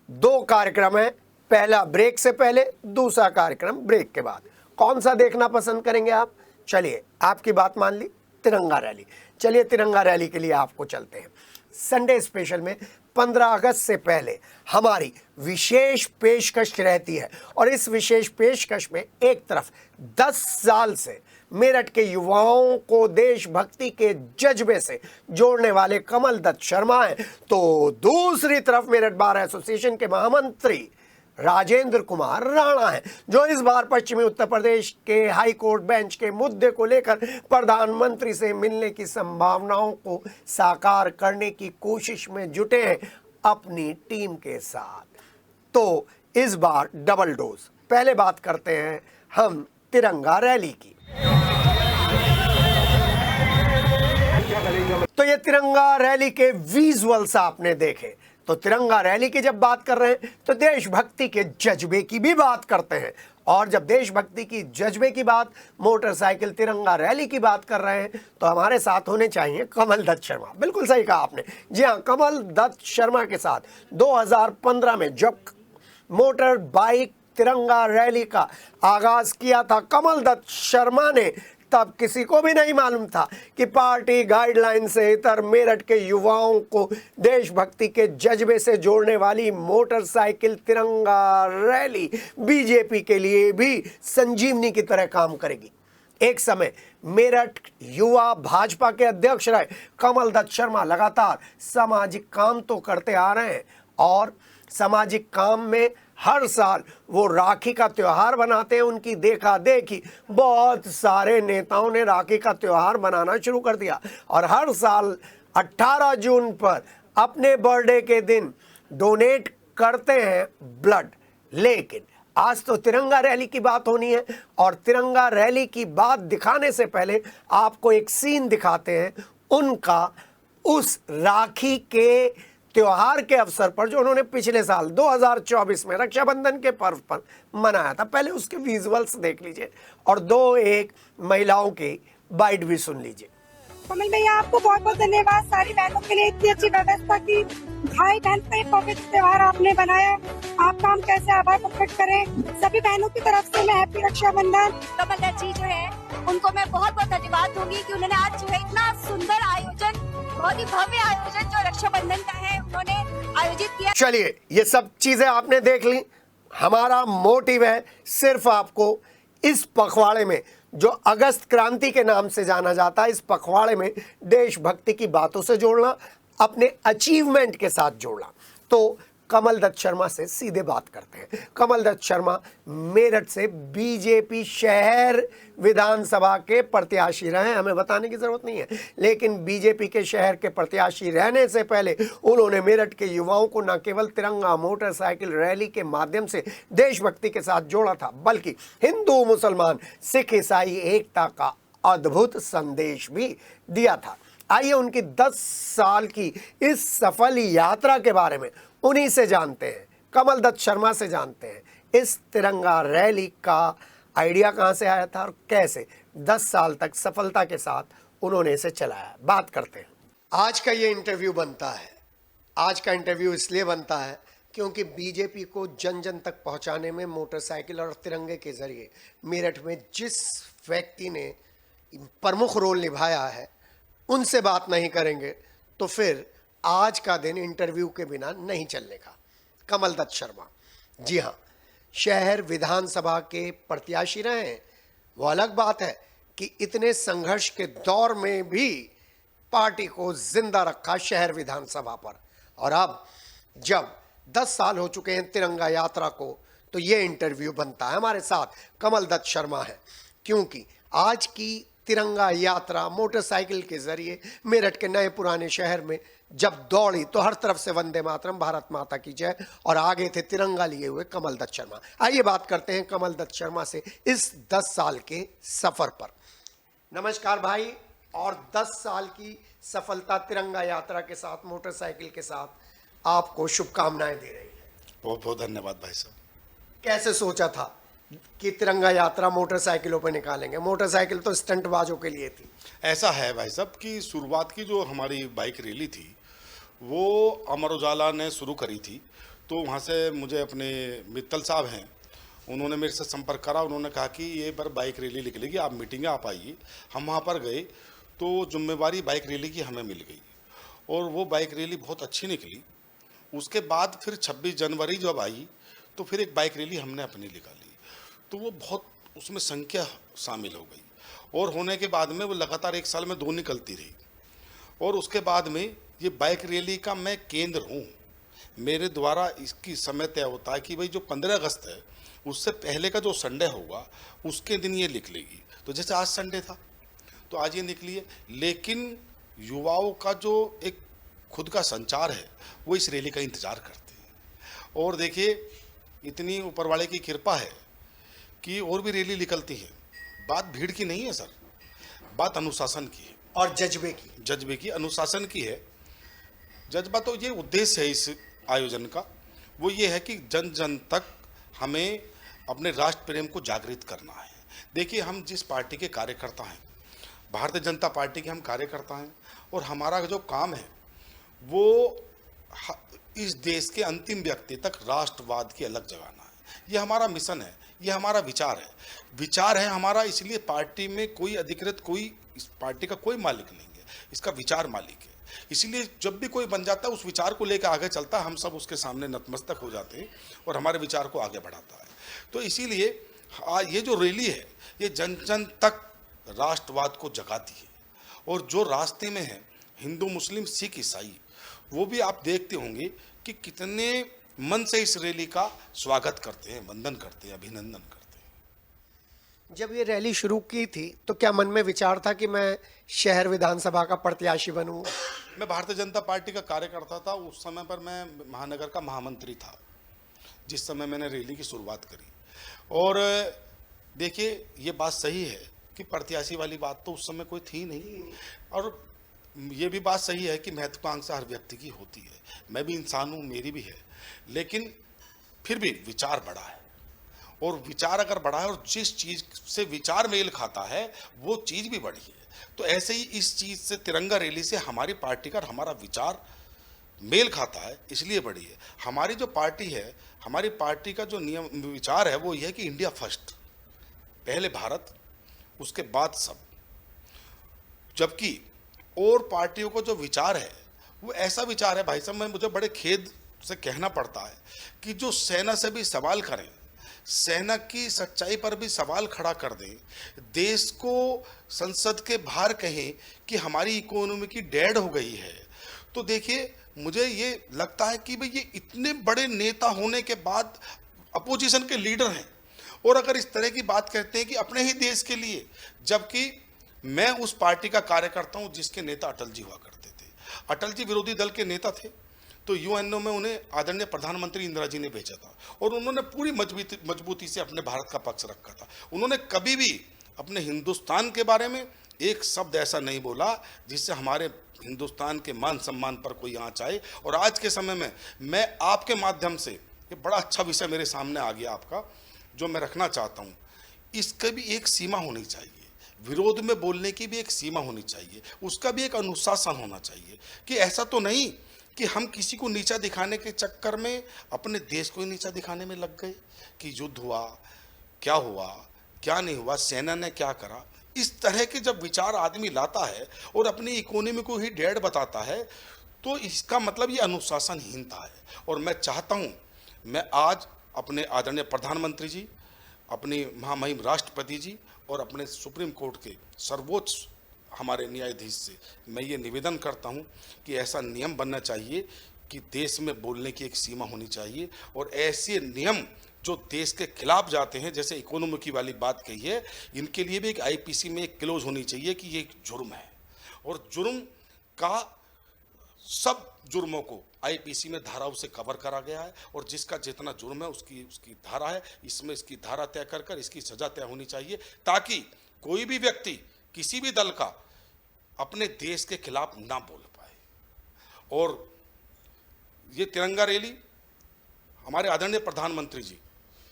दो कार्यक्रम है, पहला ब्रेक से पहले, दूसरा कार्यक्रम ब्रेक के बाद। कौन सा देखना पसंद करेंगे आप? चलिए, आपकी बात मान ली, तिरंगा रैली। चलिए तिरंगा रैली के लिए आपको चलते हैं। संडे स्पेशल में 15 अगस्त से पहले हमारी विशेष पेशकश रहती है और इस विशेष पेशकश में एक तरफ 10 साल से मेरठ के युवाओं को देशभक्ति के जज्बे से जोड़ने वाले कमल दत्त शर्मा हैं, तो दूसरी तरफ मेरठ बार एसोसिएशन के महामंत्री राजेंद्र कुमार राणा हैं, जो इस बार पश्चिमी उत्तर प्रदेश के हाई कोर्ट बेंच के मुद्दे को लेकर प्रधानमंत्री से मिलने की संभावनाओं को साकार करने की कोशिश में जुटे हैं अपनी टीम के साथ। तो इस बार डबल डोज। पहले बात करते हैं हम तिरंगा रैली की। तो ये तिरंगा रैली के विजुअल्स आपने देखे। तो तिरंगा रैली की जब बात कर रहे हैं तो देशभक्ति के जज्बे की भी बात करते हैं, और जब देशभक्ति की जज्बे की बात, मोटरसाइकिल तिरंगा रैली की बात कर रहे हैं तो हमारे साथ होने चाहिए कमल दत्त शर्मा। बिल्कुल सही कहा आपने। जी हाँ, कमल दत्त शर्मा के साथ 2015 में जब मोटर बाइक तिरंगा रैली का आगाज किया था कमल दत्त शर्मा ने, तब किसी को भी नहीं मालूम था कि पार्टी गाइडलाइन से इतर मेरठ के युवाओं को देशभक्ति के जज्बे से जोड़ने वाली मोटरसाइकिल तिरंगा रैली बीजेपी के लिए भी संजीवनी की तरह काम करेगी। एक समय मेरठ युवा भाजपा के अध्यक्ष रहे कमल दत्त शर्मा लगातार सामाजिक काम तो करते आ रहे हैं, और सामाजिक काम में हर साल वो राखी का त्योहार बनाते हैं। उनकी देखा देखी बहुत सारे नेताओं ने राखी का त्योहार बनाना शुरू कर दिया और हर साल 18 जून पर अपने बर्थडे के दिन डोनेट करते हैं ब्लड। लेकिन आज तो तिरंगा रैली की बात होनी है, और तिरंगा रैली की बात दिखाने से पहले आपको एक सीन दिखाते हैं उनका उस राखी के त्योहार के अवसर पर जो उन्होंने पिछले साल 2024 में रक्षाबंधन के पर्व पर मनाया था। पहले उसके विजुअल्स देख लीजिए और दो एक महिलाओं की बाइट भी सुन लीजिए। कमल भैया, आपको बहुत बहुत धन्यवाद। सारी बहनों के लिए इतनी अच्छी व्यवस्था की, भाई बहन का एक पवित्र त्योहार आपने बनाया। आपका हम कैसे आभार प्रकट करें। सभी बहनों की तरफ से मैं हैप्पी रक्षाबंधन। कमल दत्त जी जो है उनको मैं बहुत बहुत धन्यवाद दूंगी कि उन्होंने आज जो है इतना सुंदर आयोजन, बहुत ही भव्य आयोजन जो रक्षाबंधन का है, उन्होंने आयोजित किया। चलिए, ये सब चीजें आपने देख ली। हमारा मोटिव है सिर्फ आपको इस पखवाड़े में, जो अगस्त क्रांति के नाम से जाना जाता है, इस पखवाड़े में देशभक्ति की बातों से जोड़ना, अपने अचीवमेंट के साथ जोड़ना। तो कमल दत्त शर्मा से सीधे बात करते हैं। कमल दत्त शर्मा मेरठ से बीजेपी शहर विधानसभा के प्रत्याशी रहे हैं, हमें बताने की जरूरत नहीं है, लेकिन बीजेपी के शहर के प्रत्याशी रहने से पहले उन्होंने मेरठ के युवाओं को न केवल तिरंगा मोटरसाइकिल रैली के माध्यम से देशभक्ति के साथ जोड़ा था, बल्कि हिंदू मुसलमान सिख ईसाई एकता का अद्भुत संदेश भी दिया था। आइए उनकी 10 साल की इस सफल यात्रा के बारे में उन्हीं से जानते हैं, कमल दत्त शर्मा से जानते हैं इस तिरंगा रैली का आइडिया कहां से आया था और कैसे 10 साल तक सफलता के साथ उन्होंने इसे चलाया। बात करते हैं। आज का ये इंटरव्यू बनता है, आज का इंटरव्यू इसलिए बनता है क्योंकि बीजेपी को जन जन तक पहुंचाने में मोटरसाइकिल और तिरंगे के जरिए मेरठ में जिस व्यक्ति ने प्रमुख रोल निभाया है उनसे बात नहीं करेंगे तो फिर आज का दिन इंटरव्यू के बिना नहीं चलने का। कमल दत्त शर्मा, जी हाँ, शहर विधानसभा के प्रत्याशी रहे हैं। वो अलग बात है कि इतने संघर्ष के दौर में भी पार्टी को जिंदा रखा शहर विधानसभा पर, और अब जब 10 साल हो चुके हैं तिरंगा यात्रा को, तो ये इंटरव्यू बनता है। हमारे साथ कमल दत्त शर्मा है, क्योंकि आज की तिरंगा यात्रा मोटरसाइकिल के जरिए मेरठ के नए पुराने शहर में जब दौड़ी तो हर तरफ से वंदे मातरम, भारत माता की जय, और आगे थे तिरंगा लिए हुए कमल दत्त शर्मा। आइए बात करते हैं कमल दत्त शर्मा से इस 10 साल के सफर पर। नमस्कार भाई, और 10 साल की सफलता तिरंगा यात्रा के साथ, मोटरसाइकिल के साथ आपको शुभकामनाएं दे रही है। बहुत बहुत धन्यवाद भाई साहब। कैसे सोचा था कि तिरंगा यात्रा मोटरसाइकिलों पर निकालेंगे? मोटरसाइकिल तो स्टंटबाजों के लिए थी। ऐसा है भाई साहब कि शुरुआत की जो हमारी बाइक रैली थी वो अमर उजाला ने शुरू करी थी, तो वहाँ से मुझे अपने मित्तल साहब हैं, उन्होंने मेरे से संपर्क करा। उन्होंने कहा कि ये पर बाइक रैली निकलेगी, आप मीटिंग में आप आइए। हम वहाँ पर गए तो जिम्मेवारी बाइक रैली की हमें मिल गई और वो बाइक रैली बहुत अच्छी निकली। उसके बाद फिर 26 जनवरी जब आई तो फिर एक बाइक रैली हमने अपनी निकाली, तो वो बहुत उसमें संख्या शामिल हो गई और होने के बाद में वो लगातार 1 साल में 2 निकलती रही। और उसके बाद में ये बाइक रैली का मैं केंद्र हूँ, मेरे द्वारा इसकी समय तय होता है कि भाई जो 15 अगस्त है उससे पहले का जो संडे होगा उसके दिन ये निकलेगी। तो जैसे आज संडे था तो आज ये निकली है, लेकिन युवाओं का जो एक खुद का संचार है वो इस रैली का इंतज़ार करते हैं। और देखिए इतनी ऊपर वाले की कृपा है कि और भी रैली निकलती है। बात भीड़ की नहीं है सर, बात अनुशासन की है और जज्बे की अनुशासन की है। जज्बा तो ये उद्देश्य है इस आयोजन का, वो ये है कि जन जन तक हमें अपने राष्ट्र प्रेम को जागृत करना है। देखिए हम जिस पार्टी के कार्यकर्ता हैं, भारतीय जनता पार्टी के हम कार्यकर्ता हैं और हमारा जो काम है वो इस देश के अंतिम व्यक्ति तक राष्ट्रवाद की अलग जगाना है। ये हमारा मिशन है, ये हमारा विचार है हमारा। इसलिए पार्टी में कोई अधिकृत, कोई इस पार्टी का कोई मालिक नहीं है, इसका विचार मालिक है। इसलिए जब भी कोई बन जाता है उस विचार को लेकर आगे चलता है, हम सब उसके सामने नतमस्तक हो जाते हैं और हमारे विचार को आगे बढ़ाता है। तो इसीलिए ये जो रैली है ये जन जन तक राष्ट्रवाद को जगाती है। और जो रास्ते में है हिंदू, मुस्लिम, सिख, ईसाई, वो भी आप देखते होंगे कि कितने मन से इस रैली का स्वागत करते हैं, वंदन करते हैं, अभिनंदन करते हैं। जब ये रैली शुरू की थी तो क्या मन में विचार था कि मैं शहर विधानसभा का प्रत्याशी बनूं? मैं भारतीय जनता पार्टी का कार्यकर्ता था। उस समय पर मैं महानगर का महामंत्री था जिस समय मैंने रैली की शुरुआत करी। और देखिए ये बात सही है कि प्रत्याशी वाली बात तो उस समय कोई थी नहीं, और ये भी बात सही है कि महत्वाकांक्षा हर व्यक्ति की होती है। मैं भी इंसान हूँ, मेरी भी है, लेकिन फिर भी विचार बड़ा है। और विचार अगर बड़ा है और जिस चीज़ से विचार मेल खाता है वो चीज़ भी बड़ी है। तो ऐसे ही इस चीज़ से, तिरंगा रैली से हमारी पार्टी का हमारा विचार मेल खाता है, इसलिए बड़ी है। हमारी जो पार्टी है, हमारी पार्टी का जो नियम विचार है वो ये है कि इंडिया फर्स्ट, पहले भारत, उसके बाद सब। जबकि और पार्टियों को जो विचार है वो ऐसा विचार है भाई साहब, मैं मुझे बड़े खेद से कहना पड़ता है कि जो सेना से भी सवाल करें, सेना की सच्चाई पर भी सवाल खड़ा कर दें, देश को संसद के बाहर कहें कि हमारी इकोनॉमी की डेड हो गई है। तो देखिए मुझे ये लगता है कि भाई ये इतने बड़े नेता होने के बाद अपोजिशन के लीडर हैं और अगर इस तरह की बात कहते हैं कि अपने ही देश के लिए, जबकि मैं उस पार्टी का कार्यकर्ता हूं जिसके नेता अटल जी हुआ करते थे। अटल जी विरोधी दल के नेता थे, तो यूएनओ में उन्हें आदरणीय प्रधानमंत्री इंदिरा जी ने भेजा था और उन्होंने पूरी मजबूती से अपने भारत का पक्ष रखा था। उन्होंने कभी भी अपने हिंदुस्तान के बारे में एक शब्द ऐसा नहीं बोला जिससे हमारे हिंदुस्तान के मान सम्मान पर कोई आंच आए। और आज के समय में मैं आपके माध्यम से, ये बड़ा अच्छा विषय मेरे सामने आ गया आपका, जो मैं रखना चाहता हूँ, इसका भी एक सीमा होनी चाहिए। विरोध में बोलने की भी एक सीमा होनी चाहिए, उसका भी एक अनुशासन होना चाहिए कि ऐसा तो नहीं कि हम किसी को नीचा दिखाने के चक्कर में अपने देश को ही नीचा दिखाने में लग गए कि युद्ध हुआ, क्या नहीं हुआ, सेना ने क्या करा। इस तरह के जब विचार आदमी लाता है और अपनी इकोनॉमी को ही डेड बताता है तो इसका मतलब ये अनुशासनहीनता है। और मैं चाहता हूँ, मैं आज अपने आदरणीय प्रधानमंत्री जी, अपनी महामहिम राष्ट्रपति जी और अपने सुप्रीम कोर्ट के सर्वोच्च हमारे न्यायाधीश से मैं ये निवेदन करता हूँ कि ऐसा नियम बनना चाहिए कि देश में बोलने की एक सीमा होनी चाहिए। और ऐसे नियम जो देश के खिलाफ जाते हैं, जैसे इकोनॉमी की वाली बात कही है, इनके लिए भी एक आईपीसी में एक क्लोज होनी चाहिए कि ये एक जुर्म है और जुर्म का सब जुर्मों को आईपीसी में धाराओं से कवर करा गया है और जिसका जितना जुर्म है उसकी धारा है, इसमें इसकी धारा तय कर इसकी सजा तय होनी चाहिए ताकि कोई भी व्यक्ति किसी भी दल का अपने देश के खिलाफ ना बोल पाए। और ये तिरंगा रैली हमारे आदरणीय प्रधानमंत्री जी,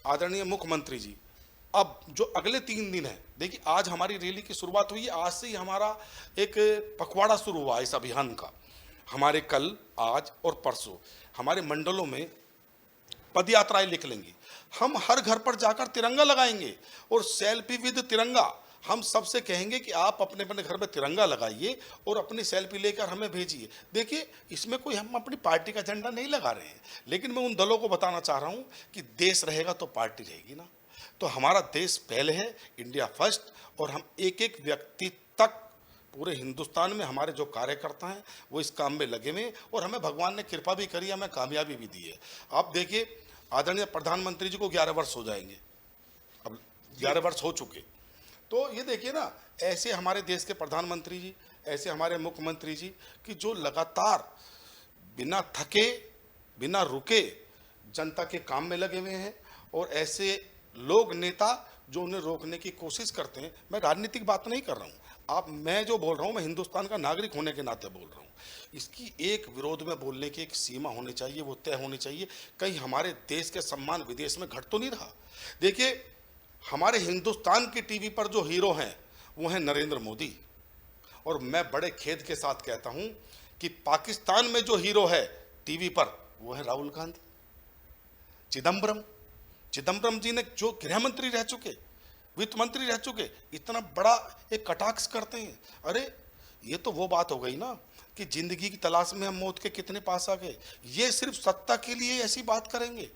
आदरणीय मुख्यमंत्री जी, अब जो अगले 3 दिन है, देखिए आज हमारी रैली की शुरुआत हुई है, आज से ही हमारा एक पखवाड़ा शुरू हुआ इस अभियान का। हमारे कल, आज और परसों हमारे मंडलों में पदयात्राएं निकलेंगी, हम हर घर पर जाकर तिरंगा लगाएंगे और सेल्फी विद तिरंगा हम सबसे कहेंगे कि आप अपने अपने घर में तिरंगा लगाइए और अपनी सेल्फी लेकर हमें भेजिए। देखिए, इसमें कोई हम अपनी पार्टी का झंडा नहीं लगा रहे हैं, लेकिन मैं उन दलों को बताना चाह रहा हूं कि देश रहेगा तो पार्टी रहेगी ना। तो हमारा देश पहले है, इंडिया फर्स्ट, और हम एक एक व्यक्ति तक पूरे हिंदुस्तान में हमारे जो कार्यकर्ता हैं वो इस काम में लगे हुए, और हमें भगवान ने कृपा भी करी, हमें कामयाबी भी दी है। आप देखिए, आदरणीय प्रधानमंत्री जी को 11 वर्ष हो जाएंगे, अब 11 वर्ष हो चुके। तो ये देखिए ना, ऐसे हमारे देश के प्रधानमंत्री जी, ऐसे हमारे मुख्यमंत्री जी कि जो लगातार बिना थके बिना रुके जनता के काम में लगे हुए हैं, और ऐसे लोग नेता जो उन्हें रोकने की कोशिश करते हैं। मैं राजनीतिक बात नहीं कर रहा हूँ, मैं जो बोल रहा हूँ, मैं हिंदुस्तान का नागरिक होने के नाते बोल रहा हूँ। इसकी एक विरोध में बोलने की एक सीमा होनी चाहिए, वो तय होनी चाहिए। कहीं हमारे देश के सम्मान विदेश में घट तो नहीं रहा। देखिए, हमारे हिंदुस्तान की टीवी पर जो हीरो हैं वो हैं नरेंद्र मोदी, और मैं बड़े खेद के साथ कहता हूं कि पाकिस्तान में जो हीरो है टीवी पर वो है राहुल गांधी। चिदम्बरम जी ने जो गृह मंत्री रह चुके, वित्त मंत्री रह चुके, इतना बड़ा एक कटाक्ष करते हैं। अरे ये तो वो बात हो गई ना कि जिंदगी की तलाश में हम मौत के कितने पास आ गए। ये सिर्फ सत्ता के लिए ऐसी बात करेंगे,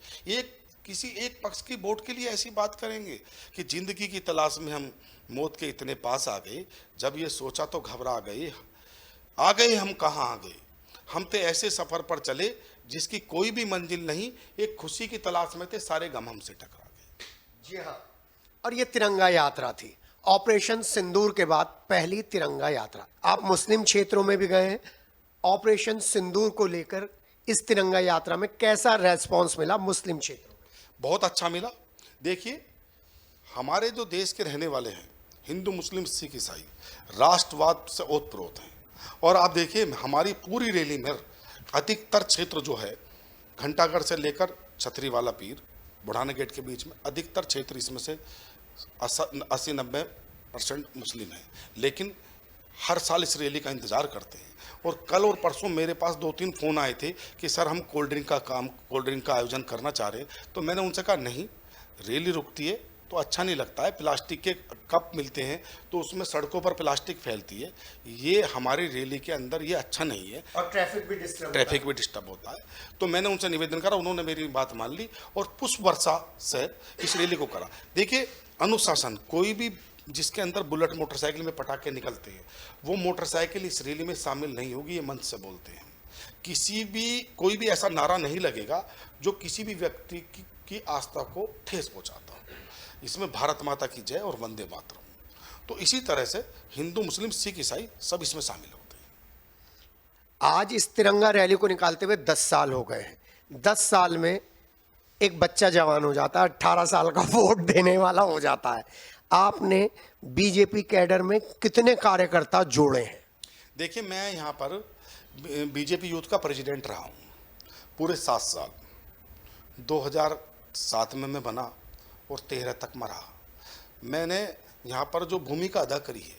किसी एक पक्ष की वोट के लिए ऐसी बात करेंगे कि जिंदगी की तलाश में हम मौत के इतने पास आ गए। जब ये सोचा तो घबरा गए, आ गए हम कहाँ आ गए। हम तो ऐसे सफर पर चले जिसकी कोई भी मंजिल नहीं, एक खुशी की तलाश में थे, सारे गम हमसे टकरा गए। जी हाँ, और ये तिरंगा यात्रा थी, ऑपरेशन सिंदूर के बाद पहली तिरंगा यात्रा। आप मुस्लिम क्षेत्रों में भी गए हैं, ऑपरेशन सिंदूर को लेकर इस तिरंगा यात्रा में कैसा रेस्पॉन्स मिला मुस्लिम क्षेत्र? बहुत अच्छा मिला। देखिए, हमारे जो देश के रहने वाले हैं, हिंदू मुस्लिम सिख ईसाई, राष्ट्रवाद से ओतप्रोत हैं। और आप देखिए, हमारी पूरी रैली में अधिकतर क्षेत्र जो है, घंटाघर से लेकर छतरीवाला पीर, बुढ़ाना गेट के बीच में अधिकतर क्षेत्र, इसमें से 80-90% मुस्लिम हैं। लेकिन हर साल इस रैली का इंतज़ार करते हैं। और कल और परसों मेरे पास 2-3 फ़ोन आए थे कि सर हम कोल्ड ड्रिंक का आयोजन करना चाह रहे हैं। तो मैंने उनसे कहा नहीं, रैली रुकती है तो अच्छा नहीं लगता है, प्लास्टिक के कप मिलते हैं तो उसमें सड़कों पर प्लास्टिक फैलती है, ये हमारी रैली के अंदर ये अच्छा नहीं है, और ट्रैफिक भी डिस्टर्ब होता है। तो मैंने उनसे निवेदन करा, उन्होंने मेरी बात मान ली और पुष्प वर्षा से इस रैली को करा। देखिए, अनुशासन, कोई भी जिसके अंदर बुलेट मोटरसाइकिल में पटाखे निकलते हैं, वो मोटरसाइकिल इस रैली में शामिल नहीं होगी, ये मंच से बोलते हैं। कोई भी ऐसा नारा नहीं लगेगा जो किसी भी व्यक्ति की आस्था को ठेस पहुंचाता हो। इसमें भारत माता की जय और वंदे मातरम। तो इसी तरह से हिंदू मुस्लिम सिख ईसाई सब इसमें शामिल होते हैं। आज इस तिरंगा रैली को निकालते हुए 10 साल हो गए हैं। 10 साल में एक बच्चा जवान हो जाता है, 18 साल का वोट देने वाला हो जाता है। आपने बीजेपी कैडर में कितने कार्यकर्ता जोड़े हैं? देखिए, मैं यहाँ पर बीजेपी यूथ का प्रेसिडेंट रहा हूँ पूरे 7 साल। 2007 में मैं बना और 13 तक मैं रहा। मैंने यहाँ पर जो भूमिका अदा करी है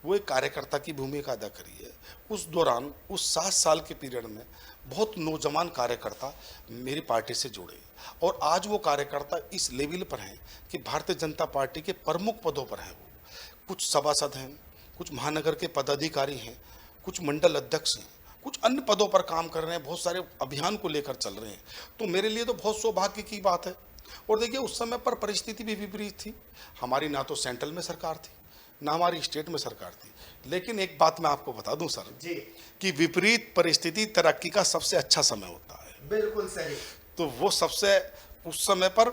वो एक कार्यकर्ता की भूमिका अदा करी है। उस दौरान, उस 7 साल के पीरियड में बहुत नौजवान कार्यकर्ता मेरी पार्टी से जुड़े, और आज वो कार्यकर्ता इस लेवल पर हैं कि भारतीय जनता पार्टी के प्रमुख पदों पर हैं। वो कुछ सभासद हैं, कुछ महानगर के पदाधिकारी हैं, कुछ मंडल अध्यक्ष हैं, कुछ अन्य पदों पर काम कर रहे हैं, बहुत सारे अभियान को लेकर चल रहे हैं। तो मेरे लिए तो बहुत सौभाग्य की बात है। और देखिए, उस समय पर परिस्थिति भी विपरीत थी। हमारी ना तो सेंट्रल में सरकार थी, ना हमारी स्टेट में सरकार थी। लेकिन एक बात मैं आपको बता दूं सर जी, कि विपरीत परिस्थिति तरक्की का सबसे अच्छा समय होता है। बिल्कुल सही। तो वो सबसे, उस समय पर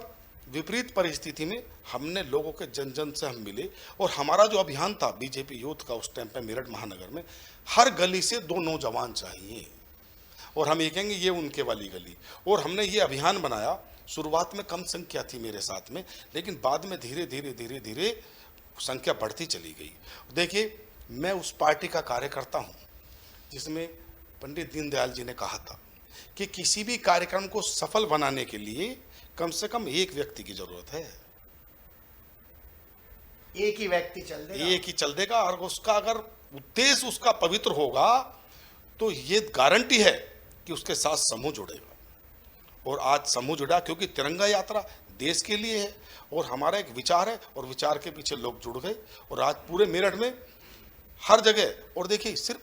विपरीत परिस्थिति में हमने लोगों के जन जन से हम मिले, और हमारा जो अभियान था बीजेपी यूथ का उस टाइम पे मेरठ महानगर में, हर गली से 2 नौजवान चाहिए, और हम ये कहेंगे ये उनके वाली गली। और हमने ये अभियान बनाया। शुरुआत में कम संख्या थी मेरे साथ में, लेकिन बाद में धीरे धीरे संख्या बढ़ती चली गई। देखिए, मैं उस पार्टी का कार्यकर्ता हूँ जिसमें पंडित दीनदयाल जी ने कहा था कि किसी भी कार्यक्रम को सफल बनाने के लिए कम से कम एक व्यक्ति की जरूरत है। एक ही व्यक्ति चल देगा, और उसका अगर उद्देश्य उसका पवित्र होगा तो ये गारंटी है कि उसके साथ समूह जुड़ेगा। और आज समूह जुड़ा क्योंकि तिरंगा यात्रा देश के लिए है और हमारा एक विचार है और विचार के पीछे लोग जुड़ गए और आज पूरे मेरठ में हर जगह। और देखिए सिर्फ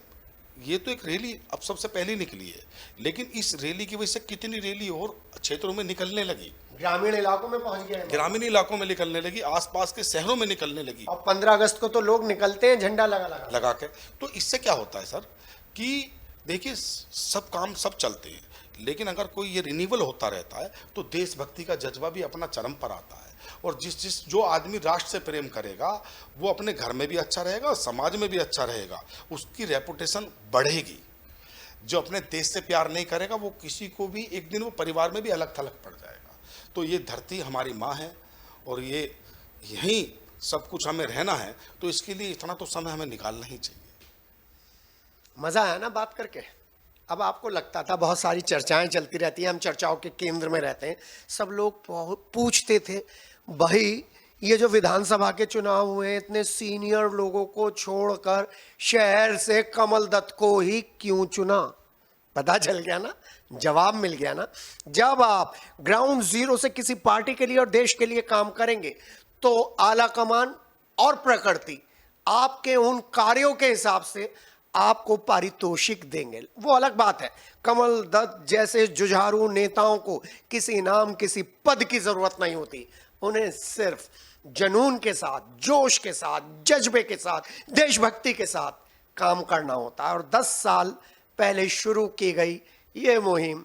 ये तो एक रैली अब सबसे पहले निकली है, लेकिन इस रैली की वजह से कितनी रैली और क्षेत्रों में निकलने लगी, ग्रामीण इलाकों में पहुंच गए, ग्रामीण इलाकों में निकलने लगी, आसपास के शहरों में निकलने लगी। और 15 अगस्त को तो लोग निकलते हैं झंडा लगा के। तो इससे क्या होता है सर कि देखिए सब काम सब चलते हैं, लेकिन अगर कोई ये रिन्यूअल होता रहता है तो देशभक्ति का जज्बा भी अपना चरम पर आता है। और जो आदमी राष्ट्र से प्रेम करेगा वो अपने घर में भी अच्छा रहेगा और समाज में भी अच्छा रहेगा, उसकी रेपुटेशन बढ़ेगी। जो अपने देश से प्यार नहीं करेगा वो किसी को भी एक दिन वो परिवार में भी अलग थलग पड़ जाएगा। तो ये धरती हमारी माँ है और ये यहीं सब कुछ हमें रहना है, तो इसके लिए इतना तो समय हमें निकालना ही चाहिए। मजा आया ना बात करके। अब आपको लगता था बहुत सारी चर्चाएं चलती रहती हैं, हम चर्चाओं के केंद्र में रहते हैं, सब लोग पूछते थे भाई ये जो विधानसभा के चुनाव हुए इतने सीनियर लोगों को छोड़कर शहर से कमल दत्त को ही क्यों चुना। पता चल गया ना, जवाब मिल गया ना। जब आप ग्राउंड जीरो से किसी पार्टी के लिए और देश के लिए काम करेंगे तो आला कमान और प्रकृति आपके उन कार्यों के हिसाब से आपको पारितोषिक देंगे, वो अलग बात है। कमल दत्त जैसे जुझारू नेताओं को किसी इनाम किसी पद की जरूरत नहीं होती, उन्हें सिर्फ जुनून के साथ, जोश के साथ, जज्बे के साथ, देशभक्ति के साथ काम करना होता है। और 10 साल पहले शुरू की गई ये मुहिम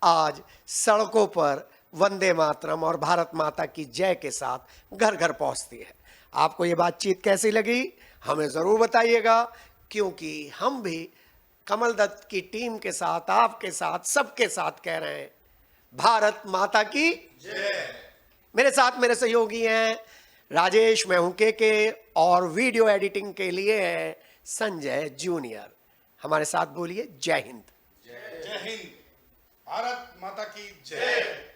आज सड़कों पर वंदे मातरम और भारत माता की जय के साथ घर घर पहुंचती है। आपको ये बातचीत कैसी लगी हमें जरूर बताइएगा, क्योंकि हम भी कमल दत्त की टीम के साथ, आपके साथ, सबके साथ कह रहे हैं भारत माता की जय। मेरे साथ मेरे सहयोगी हैं राजेश, मैं हूं के और वीडियो एडिटिंग के लिए है संजय जूनियर। हमारे साथ बोलिए जय हिंद। जय हिंद, भारत माता की जय।